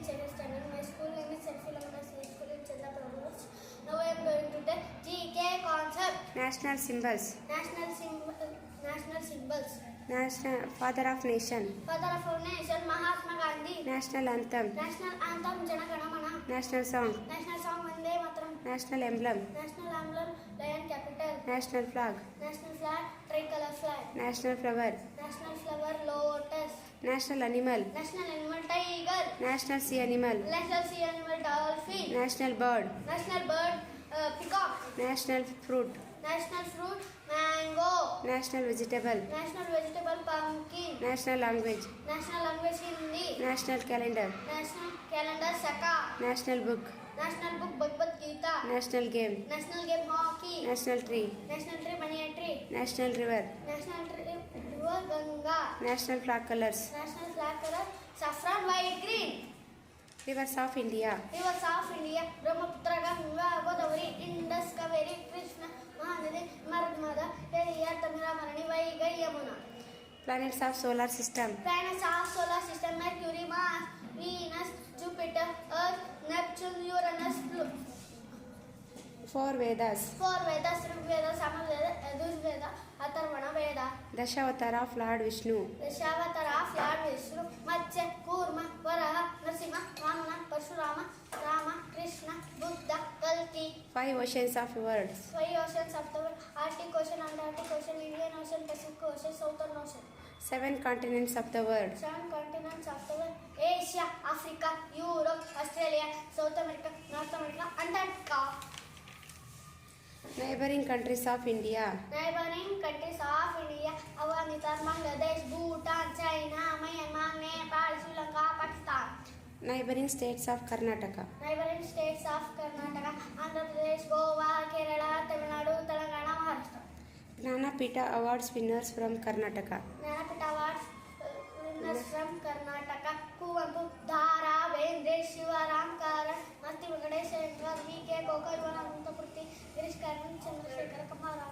in second standard. My school name is St. Philomena School in Chandapur. Now I am going to take GK concept. National symbols. National symbols. National Father of Nation. Father of our nation, Mahatma Gandhi. National anthem. National anthem, Jana Gana Mana. National song. National song, Vande Mataram. National emblem. National emblem, lion capital. National flag. National flag, tricolor flag. National flower. National flower, lotus. National animal. National animal, tiger. National sea animal. National sea animal, dolphin. National bird. National bird, peacock. National fruit. National fruit, mango. National vegetable. National vegetable, pumpkin. National language. National language, Hindi. National calendar. National calendar, Saka. National book. National book, Bhagavad Gita. National game. National game, hockey. National tree. National tree, banyan tree. National river. National tree, river, Ganga. National flag colors. National flag color, saffron, white, green. Rivers of India. Rivers of India, Brahmaputra, Ganga, Godavari, Indus, Kaveri, Krishna, Mahanadi, Narmada, Periyar, Tamiramani, Vaigai, Yamuna. Planets of solar system. Planets of solar system: Mercury, Mars, Venus, Jupiter, Earth, Neptune, Uranus, Pluto. Four Vedas. Four Vedas: Rigveda, Samaveda, Yajurveda, Atharvana Veda. Dashavatara of Lord Vishnu. Dashavatara of Lord Vishnu: Matsya, Kurma, Varaha, Narasimha, Vamana, Parshurama, Rama, Krishna, Buddha, Kalki. Five oceans of words. Five oceans of the world: Arctic Ocean, Antarctic Ocean, Indian Ocean, Pacific Ocean, Southern Ocean. Seven continents of the world. Seven continents of the world: Asia, Africa, Europe, Australia, South America, North America, Antarctica. Neighboring countries of India. Neighboring countries of India: Afghanistan, Bangladesh, Bhutan, China, Myanmar, Nepal, Sri Lanka, Pakistan. Neighboring states of Karnataka. Neighboring states of Karnataka, Andhra Pradesh, Goa, Kerala, Tamil Nadu, Telangana, Maharashtra. Gnanapita Awards winners from Karnataka. Gnanapita Awards winners from Karnataka: Kuvanpu, Dhara, Bendre, Shivaram Karan, Masti Venkatesh Iyengar, V.K. Kokar, Vanantapurti, Girish Karnan, Chandrasekhar Kamara.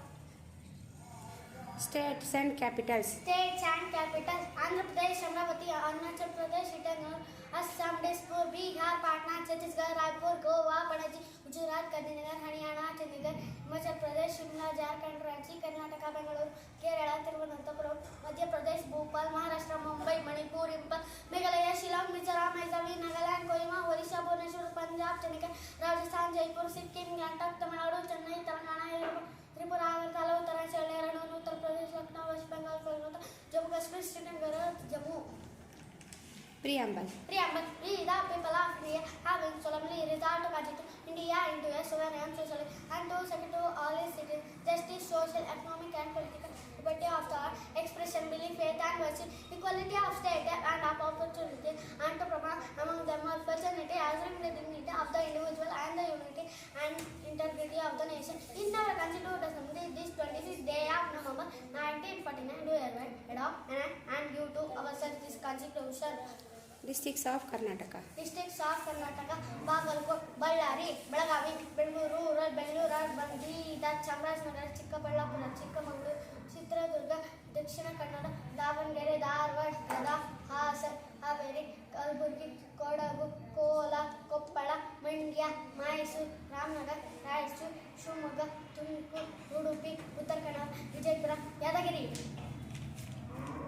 States and capitals. States and capitals: Andhra Pradesh, Amravati, Arunachal Pradesh, Italy, Assam, Dispur, Bihar, Patna, Chhattisgarh, Raipur, Goa, Panaji, Gujarat, Gandhinagar, Haryana, Chandigarh, Himachal Pradesh, Shimla, Jharkhand, Ranchi, Karnataka, Bangalore, Kerala, Thiruvananthapuram, Madhya Pradesh, Bhopal, Maharashtra, Mumbai, Manipur, Impal, Meghalaya, Shillong, Mizoram, Meghalaya, Nagaland, Kohima, Odisha, Bhubaneswar, Punjab, Chandigarh, Rajasthan, Jaipur, Sikkim, Gangtok, Tamil Nadu, Chennai, Telangana, Tripura, Agartala, Uttarakhand, Dehradun, Uttar Pradesh, Lucknow, West Bengal, Kolkata, Jammu Kashmir, Srinagar, Jammu. Preamble. Preamble: We, the people of India, having solemnly resolved to constitute India into a sovereign and social and to second to all its citizens justice, social, economic, and political liberty of thought, expression, belief, faith, and virtue, equality of state and of opportunity, and to promote among them all fraternity, assuring the dignity of the individual and the unity and integrity of the nation. In our Constitutional Assembly, this 26th day of November 1949, do hereby adopt and give to ourselves this Constitution. Districts of Karnataka. Districts of Karnataka: Bagalkot, Ballari, Belagavi, Bengaluru, Rural, Bangalore, Bidar, Chamarajanagar, Chikkaballapura, Chikkamangaluru, Chitradurga, Dakshina Kannada, Davangere, Dharwad, Gada, Hasan, Haveri, Kalburgi, Kodagu, Kola, Koppala, Mandya, Mysore, Ramnagar, Raichur, Shimoga, Tumkur, Udupi, Uttar Kannada, Vijaypura, Yadagiri.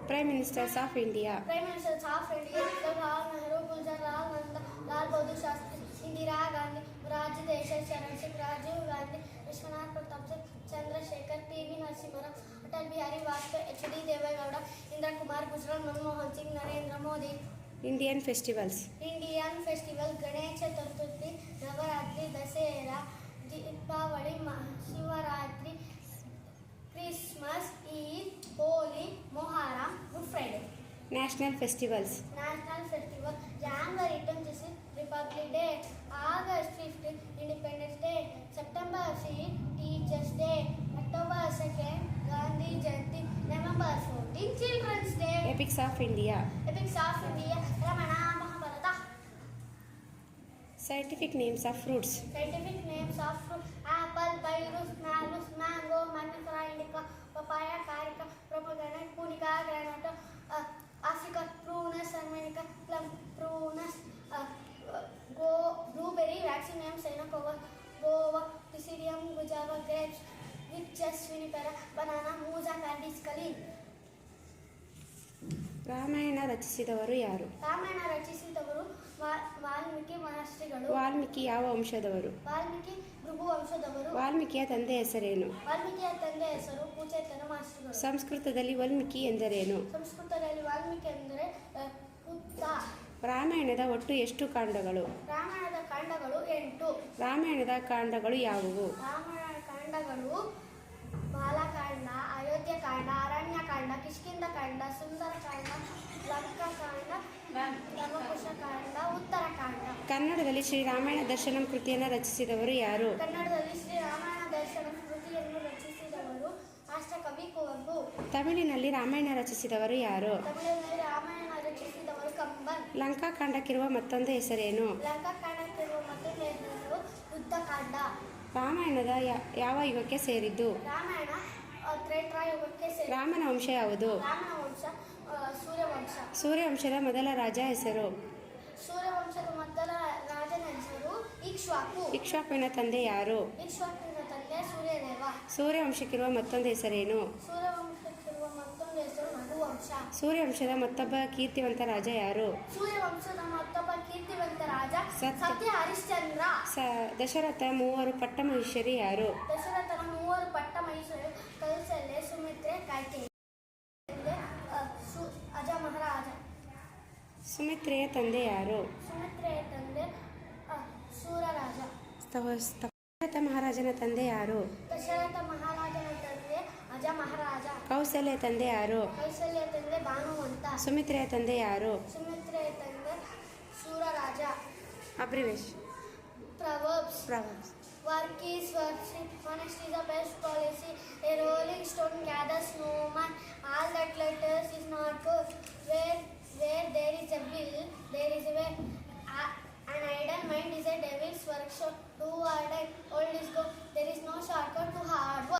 Prime Ministers of India. Prime Ministers of India: Jawaharlal Nehru, Gulzar Nanda, Lal Bahadur Shastri, Indira Gandhi, Murarji Desai, Charan Singh, Rajiv Gandhi, Vishwanath Pratap Singh, Chandrasekhar, P.V. Narasimha Rao, Atal Bihari Vajpayee, H.D. Deve Gowda, Indira Kumar Gujral, Manmohan Singh, Narendra Modi. Indian festivals. Indian festival: Ganesh Chaturthi, Navaratri, Dasera, Deepavali, Shivaratri, Christmas, Eid, Holi, Moharram, Good Friday. National festivals. National festival: January 26th, Republic Day; August 15th, Independence Day; September 3rd, Teachers Day; October 2nd, Gandhi Jayanti; November 14th, Children's Day. Epics of India. Epics of India: Ramana, Mahabharata. Scientific names of fruits. Scientific names of fruit: apple, pyrus, malus, mango, magnifera indica, papaya, carica, propaganda, punica, granata, Africa, prunus, armenica, plum, prunus, Ramayana ರಚಿಸಿದವರು ಯಾರು? ರಾಮಾಯಣ ರಚಿಸಿದವರು ವಾಲ್ಮೀಕಿ ಮಹರ್ಷಿಗಳು. ವಾಲ್ಮೀಕಿ ಯಾವ ವಂಶದವರು? ವಾಲ್ಮೀಕಿ ಭೃಗು ವಂಶದವರು. ವಾಲ್ಮೀಕಿಯ ತಂದೆ ಹೆಸರೇನು? ವಾಲ್ಮೀಕಿಯ ತಂದೆ ಹೆಸರು ಕುಚೇತನ ಮಹರ್ಷಿಗಳು. ಸಂಸ್ಕೃತದಲ್ಲಿ ವಾಲ್ಮೀಕಿ ಎಂದರೇನು? ಸಂಸ್ಕೃತದಲ್ಲಿ ವಾಲ್ಮೀಕಿ ಎಂದರೆ ಪುತ್ತ. ರಾಮಾಯಣದ ಒಟ್ಟು ಎಷ್ಟು ಕಾಂಡಗಳು? ರಾಮಾಯಣದ ಕಾಂಡಗಳು 8. ರಾಮಾಯಣದ ಕಾಂಡಗಳು ಯಾವುವು? ರಾಮಾಯಣ ಕಾಂಡಗಳು ಬಾಲಕಾಂಡ, ಅಯೋಧ್ಯಕಾಂಡ, ಅರಣ್ಯಕಾಂಡ, ಕಿಷ್ಕಿಂಧಕಾಂಡ, ಸುಂದರಕಾಂಡ, ಲಂಕಾಕಾಂಡ, ಲವಕುಶಕಾಂಡ, ಉತ್ತರಕಾಂಡ. ಕನ್ನಡದಲ್ಲಿ ಶ್ರೀ ರಾಮಾಯಣ ದರ್ಶನಂ ಕೃತಿಯನ್ನು ರಚಿಸಿದವರು ಯಾರು? ಕನ್ನಡದಲ್ಲಿ ಶ್ರೀ ರಾಮಾಯಣ ದರ್ಶನಂ ಕೃತಿಯನ್ನು ರಚಿಸಿದವರು ರಾಷ್ಟ್ರಕವಿ ಕುವೆಂಪು. ತಮಿಳಿನಲ್ಲಿ ರಾಮಾಯಣ ರಚಿಸಿದವರು ಯಾರು? ತಮಿಳಿನಲ್ಲಿ ರಾಮಾಯಣ ರಚಿಸಿದವರು ಕಂಬನ್. ಲಂಕಾಕಾಂಡಕ್ಕಿರುವ ಮತ್ತೊಂದು ಹೆಸರೇನು? ಲಂಕಾಕಾಂಡಕ್ಕಿರುವ ಮತ್ತೊಂದು ಹೆಸರು ಯುದ್ಧಕಾಂಡ. ರಾಮಾಯಣದ ಯಾವ ಯುಗಕ್ಕೆ ಸೇರಿದ್ದು? ರಾಮಾಯಣ ತ್ರೇತಾಯುಗಕ್ಕೆ ಸೇರಿದ. ರಾಮನ ವಂಶ ಯಾವುದು? ರಾಮನ ವಂಶ ಸೂರ್ಯವಂಶ. ಸೂರ್ಯವಂಶದ ಮೊದಲ ರಾಜ ಹೆಸರು? ಸೂರ್ಯವಂಶದ ಮೊದಲ ರಾಜನ ಹೆಸರು ಇಕ್ಷ್ವಾಕು. ಇಕ್ಷ್ವಾಕುವಿನ ತಂದೆ ಯಾರು? ಇಕ್ಷ್ವಾಕುವಿನ ತಂದೆ ಸೂರ್ಯದೇವ. ಸೂರ್ಯವಂಶಕ್ಕಿರುವ ಮತ್ತೊಂದು ಹೆಸರೇನು? ಸೂರ್ಯವಂಶಕ್ಕಿರುವ ಮತ್ತೊಂದು ಹೆಸರು ರಘುವಂಶ. ಸೂರ್ಯವಂಶದ ಮತ್ತೊಬ್ಬ ಕೀರ್ತಿವಂತ ರಾಜ ಯಾರು? ಸೂರ್ಯವಂಶದ ಮತ್ತೊಬ್ಬ ಕೀರ್ತಿವಂತ ರಾಜ ಸತ್ಯ ಹರಿಶ್ಚಂದ್ರ. ದಶರಥ ಮೂವರು ಪಟ್ಟಮಹಿಷರಿ ಯಾರು? ದಶರಥನ 3 ಪಟ್ಟ ಮಹಿಷರು ಕೌಸಲ್ಯ, ಸುಮಿತ್ರೆ, ಕೈಕೇಯಿ. ಅಜ ಮಹಾರಾಜ. ಸುಮಿತ್ರೆಯ ತಂದೆ ಯಾರು? ಸುಮಿತ್ರೆಯ ತಂದೆ ಸೂರರಾಜ. ದಶರಥ ಮಹಾರಾಜನ ತಂದೆ ಯಾರು? ದಶರಥ ಮಹಾರಾಜನ ತಂದೆ ಅಜ ಮಹಾರಾಜ. ಕೌಸಲ್ಯ ತಂದೆ ಯಾರು? ಕೌಸಲ್ಯ ತಂದೆ ಭಾನುವಂತ. ಸುಮಿತ್ರೆಯ ತಂದೆ ಯಾರು? ಸುಮಿತ್ರೆಯ ತಂದೆ ಸೂರರಾಜ. ಅಬ್ರಿವೇಶ್. Proverbs. Work is worship, honesty is the best policy. A rolling stone gathers no man. All that glitters is not good. Where there is a will, there is a way. An idle mind is a devil's workshop. Do or die, old is good. There is no shortcut to hard.